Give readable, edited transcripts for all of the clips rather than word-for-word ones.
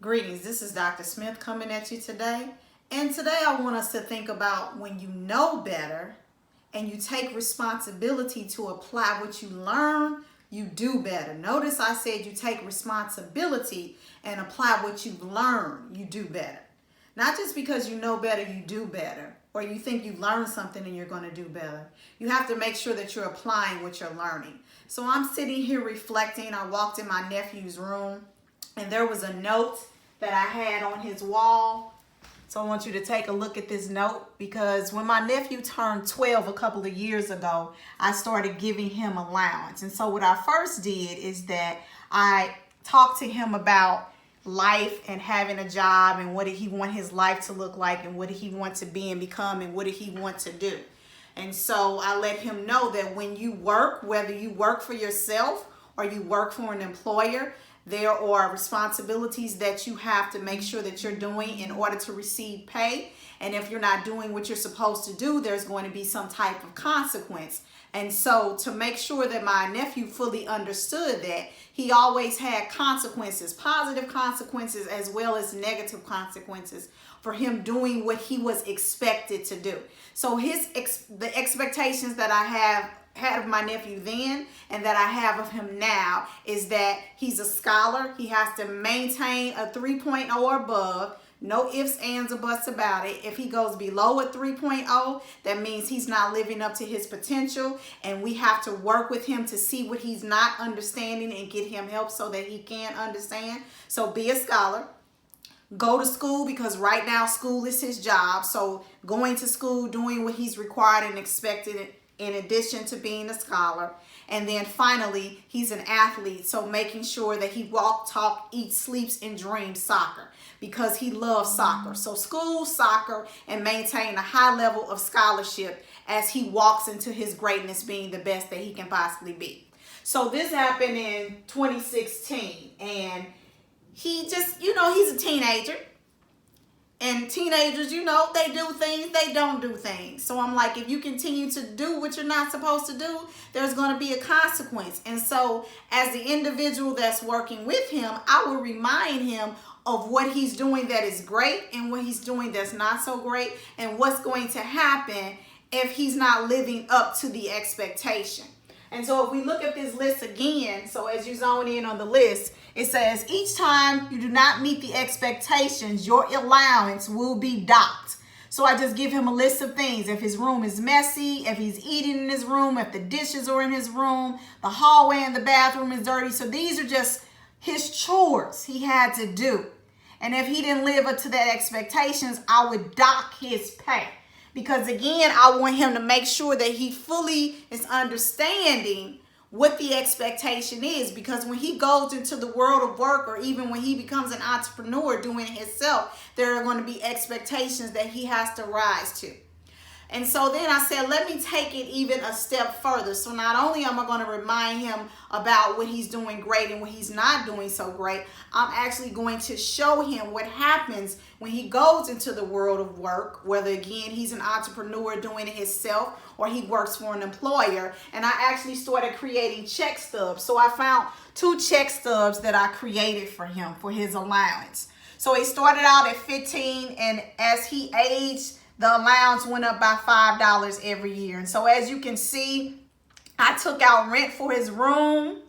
Greetings, this is Dr. Smith coming at you today. And today I want us to think about when you know better and you take responsibility to apply what you learn, you do better. Notice I said you take responsibility and apply what you've learned, you do better. Not just because you know better, you do better, or you think you learned something and you're going to do better. You have to make sure that you're applying what you're learning. So I'm sitting here reflecting. I walked in my nephew's room and there was a note that I had on his wall. So I want you to take a look at this note, because when my nephew turned 12 a couple of years ago, I started giving him allowance. And so what I first did is that I talked to him about life and having a job and what did he want his life to look like and what did he want to be and become and what did he want to do. And so I let him know that when you work, whether you work for yourself or you work for an employer, there are responsibilities that you have to make sure that you're doing in order to receive pay. And if you're not doing what you're supposed to do, there's going to be some type of consequence. And so to make sure that my nephew fully understood that, he always had consequences, positive consequences as well as negative consequences for him doing what he was expected to do. So the expectations that I had of my nephew then and that I have of him now is that he's a scholar. He has to maintain a 3.0 or above. No ifs, ands, or buts about it. If he goes below a 3.0, that means he's not living up to his potential, and we have to work with him to see what he's not understanding and get him help so that he can understand. So be a scholar. Go to school, because right now school is his job. So going to school, doing what he's required and expected in addition to being a scholar. And then finally, he's an athlete. So making sure that he walks, talks, eats, sleeps, and dreams soccer, because he loves soccer. So school, soccer, and maintain a high level of scholarship as he walks into his greatness, being the best that he can possibly be. So this happened in 2016, and he just, he's a teenager. And teenagers, they do things, they don't do things. So I'm like, if you continue to do what you're not supposed to do, there's going to be a consequence. And so as the individual that's working with him, I will remind him of what he's doing that is great and what he's doing that's not so great, and what's going to happen if he's not living up to the expectation. And so if we look at this list again, so as you zone in on the list, it says each time you do not meet the expectations, your allowance will be docked. So I just give him a list of things. If his room is messy, if he's eating in his room, if the dishes are in his room, the hallway and the bathroom is dirty. So these are just his chores he had to do. And if he didn't live up to that expectations, I would dock his pay. Because again, I want him to make sure that he fully is understanding what the expectation is. Because when he goes into the world of work, or even when he becomes an entrepreneur doing it himself, there are going to be expectations that he has to rise to. And so then I said, let me take it even a step further. So not only am I going to remind him about what he's doing great and what he's not doing so great, I'm actually going to show him what happens when he goes into the world of work, whether again he's an entrepreneur doing it himself or he works for an employer. And I actually started creating check stubs. So I found 2 check stubs that I created for him for his allowance. So he started out at 15, and as he aged, the allowance went up by $5 every year. And so as you can see, I took out rent for his room,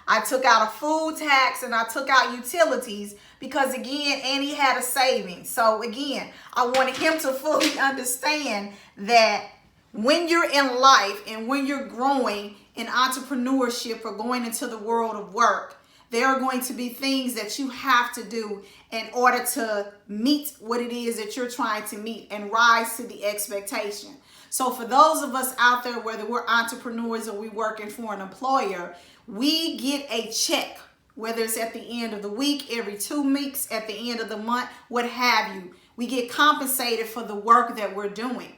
I took out a food tax, and I took out utilities, because again, and he had a savings. So again, I wanted him to fully understand that when you're in life and when you're growing in entrepreneurship or going into the world of work, there are going to be things that you have to do in order to meet what it is that you're trying to meet and rise to the expectation. So for those of us out there, whether we're entrepreneurs or we're working for an employer, we get a check, whether it's at the end of the week, every 2 weeks, at the end of the month, what have you. We get compensated for the work that we're doing.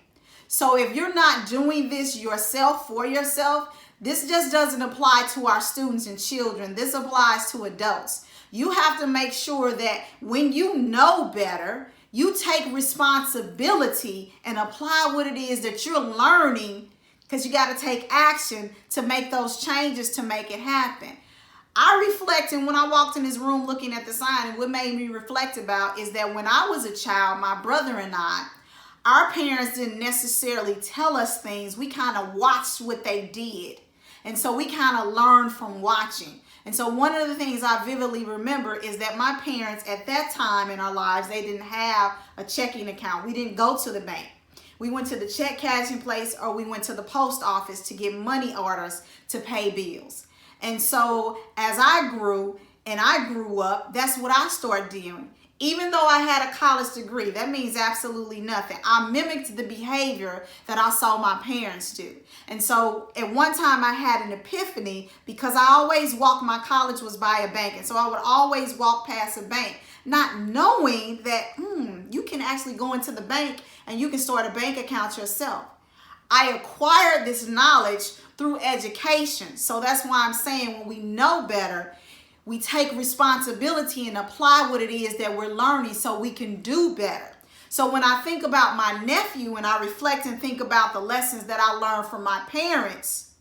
So if you're not doing this yourself for yourself, this just doesn't apply to our students and children. This applies to adults. You have to make sure that when you know better, you take responsibility and apply what it is that you're learning, because you got to take action to make those changes to make it happen. I reflect, and when I walked in this room looking at the sign, and what made me reflect about is that when I was a child, my brother and I, our parents didn't necessarily tell us things. We kind of watched what they did. And so we kind of learned from watching. And so one of the things I vividly remember is that my parents at that time in our lives, they didn't have a checking account. We didn't go to the bank. We went to the check cashing place, or we went to the post office to get money orders to pay bills. And so as I grew and I grew up, that's what I started doing. Even though I had a college degree, that means absolutely nothing. I mimicked the behavior that I saw my parents do. And so at one time I had an epiphany, because I always walked, my college was by a bank. And so I would always walk past a bank, not knowing that you can actually go into the bank and you can start a bank account yourself. I acquired this knowledge through education. So that's why I'm saying when we know better, we take responsibility and apply what it is that we're learning so we can do better. So when I think about my nephew and I reflect and think about the lessons that I learned from my parents,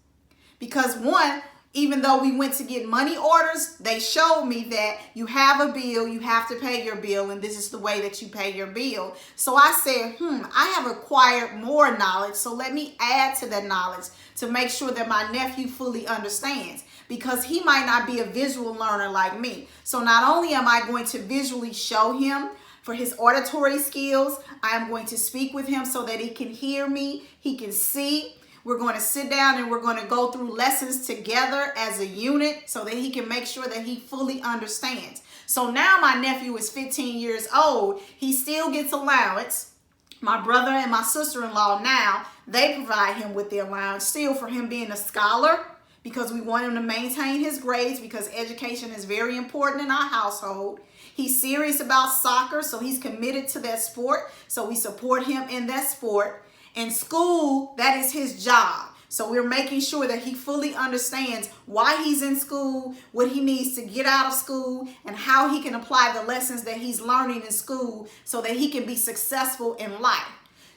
because one, even though we went to get money orders, they showed me that you have a bill, you have to pay your bill, and this is the way that you pay your bill. So I said, I have acquired more knowledge, so let me add to that knowledge to make sure that my nephew fully understands, because he might not be a visual learner like me. So not only am I going to visually show him for his auditory skills, I am going to speak with him so that he can hear me, he can see. We're going to sit down and we're going to go through lessons together as a unit so that he can make sure that he fully understands. So now my nephew is 15 years old. He still gets allowance. My brother and my sister-in-law now, they provide him with the allowance still for him being a scholar, because we want him to maintain his grades, because education is very important in our household. He's serious about soccer, so he's committed to that sport. So we support him in that sport. In school, that is his job. So we're making sure that he fully understands why he's in school, what he needs to get out of school, and how he can apply the lessons that he's learning in school so that he can be successful in life.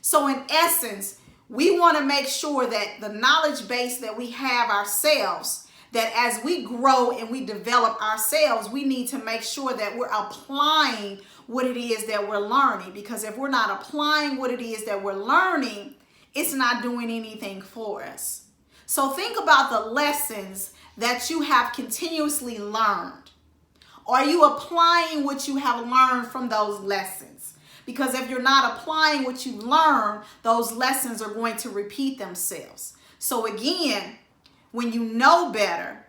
So in essence, we want to make sure that the knowledge base that we have ourselves, that as we grow and we develop ourselves, we need to make sure that we're applying what it is that we're learning. Because if we're not applying what it is that we're learning, it's not doing anything for us. So think about the lessons that you have continuously learned. Are you applying what you have learned from those lessons? Because if you're not applying what you learn, those lessons are going to repeat themselves. So again, when you know better,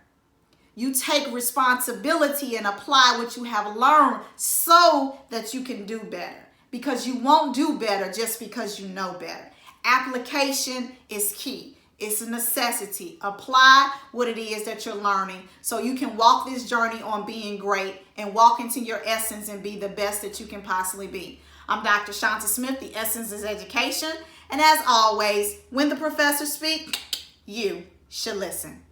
you take responsibility and apply what you have learned so that you can do better. Because you won't do better just because you know better. Application is key. It's a necessity. Apply what it is that you're learning so you can walk this journey on being great and walk into your essence and be the best that you can possibly be. I'm Dr. Shonta Smith. The essence is education. And as always, when the professor speaks, you should listen.